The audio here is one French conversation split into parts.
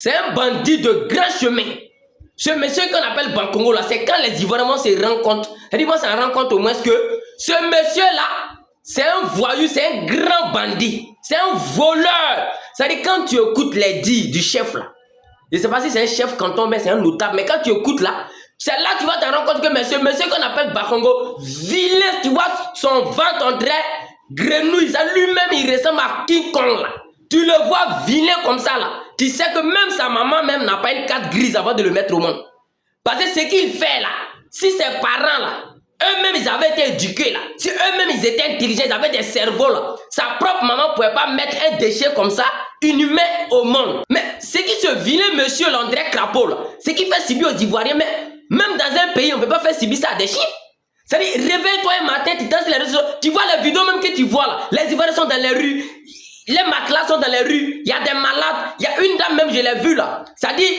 C'est un bandit de grand chemin. Ce monsieur qu'on appelle Bankongo là, c'est quand les Ivoiriens se rendent compte. C'est-à-dire qu'on s'en rend compte au moins que ce monsieur-là, c'est un voyou, c'est un grand bandit. C'est un voleur. C'est-à-dire quand tu écoutes les dits du chef là, je ne sais pas si c'est un chef canton, mais c'est un notable. Mais quand tu écoutes là, c'est là que tu vas te rendre compte que monsieur qu'on appelle Bankongo, vilain, tu vois son ventre en dirait grenouille. Ça lui-même, il ressemble à King Kong là. Tu le vois vilain comme ça là. Tu sais que même sa maman même n'a pas une carte grise avant de le mettre au monde. Parce que ce qu'il fait là, si ses parents là, eux-mêmes ils avaient été éduqués là, si eux-mêmes ils étaient intelligents, ils avaient des cerveaux là, sa propre maman ne pouvait pas mettre un déchet comme ça, inhumain au monde. Mais ce qui se vilain monsieur l'André Crapaud là, ce qui fait subir aux Ivoiriens, mais même dans un pays on ne peut pas faire subir ça à des chiens. C'est-à-dire, réveille-toi un matin, tu danses les réseaux, tu vois les vidéos même que tu vois là, les Ivoiriens sont dans les rues, les matelas sont dans les rues, il y a des malades, il y a une dame même, je l'ai vue là. C'est-à-dire,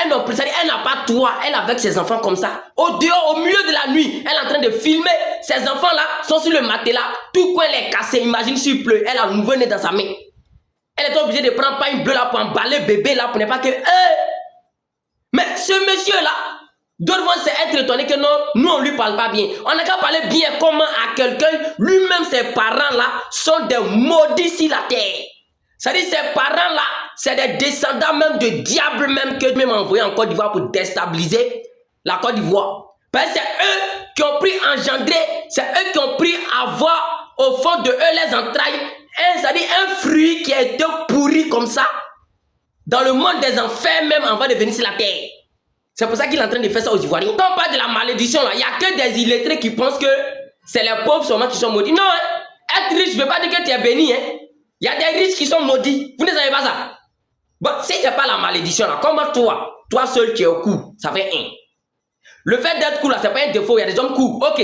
elle n'a pas toit, elle avec ses enfants comme ça. Au dehors, au milieu de la nuit, elle est en train de filmer. Ses enfants là sont sur le matelas, tout coin les cassé. Imagine s'il pleut, elle a un nouveau-né dans sa main. Elle est obligée de prendre pain bleu là pour emballer bébé là pour ne pas que... Mais ce monsieur là, d'autres vont s'être étonnés que non, nous on lui parle pas bien. On n'a qu'à parler bien comment à quelqu'un, lui-même ses parents là sont des maudits sur la terre. C'est-à-dire ses parents là, c'est des descendants même de diable même que même envoyé en Côte d'Ivoire pour déstabiliser la Côte d'Ivoire. Parce que c'est eux qui ont pris engendrer, c'est eux qui ont pris avoir au fond de eux les entrailles, c'est-à-dire un fruit qui a été pourri comme ça dans le monde des enfers même avant de venir sur la terre. C'est pour ça qu'il est en train de faire ça aux Ivoiriens. Quand on parle de la malédiction là, il n'y a que des illettrés qui pensent que c'est les pauvres seulement qui sont maudits. Non, hein, être riche ne veut pas dire que tu es béni. Hein. Il y a des riches qui sont maudits. Vous ne savez pas ça? Bon, si ce n'est pas la malédiction là, comment toi seul tu es au cou, ça fait un. Le fait d'être cool là, c'est pas un défaut, il y a des hommes cool, ok.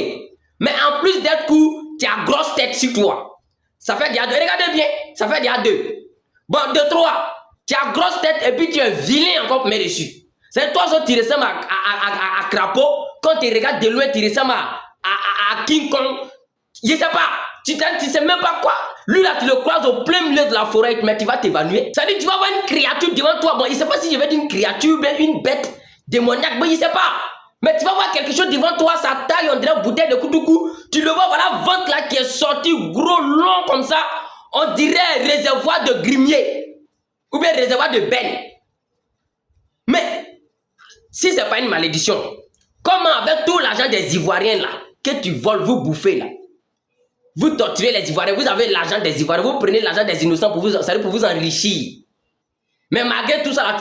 Mais en plus d'être cool, tu as grosse tête sur toi. Ça fait déjà deux. Regardez bien, ça fait déjà deux. Bon, de trois, tu as grosse tête et puis tu es vilain encore pour mettre dessus. C'est toi seul, tu ressembles à Crapaud. Quand tu regardes de loin, tu ressembles à King Kong. Je sais pas, tu sais même pas quoi. Lui là, tu le croises au plein milieu de la forêt, mais tu vas t'évanouir. Ça veut dire tu vas avoir une créature devant toi. Bon, il ne sait pas si je vais dire une créature, mais une bête démoniaque. Bon, il ne sait pas. Mais tu vas voir quelque chose devant toi, sa taille, on dirait une bouteille de Koudoukou. Tu le vois, voilà, ventre là qui est sorti gros, long comme ça. On dirait réservoir de grimier. Ou bien réservoir de benne. Mais, si ce n'est pas une malédiction, comment avec tout l'argent des Ivoiriens là, que tu voles, vous bouffez là, vous torturez les Ivoiriens, vous avez l'argent des Ivoiriens, vous prenez l'argent des innocents pour vous enrichir. Mais malgré tout ça, là,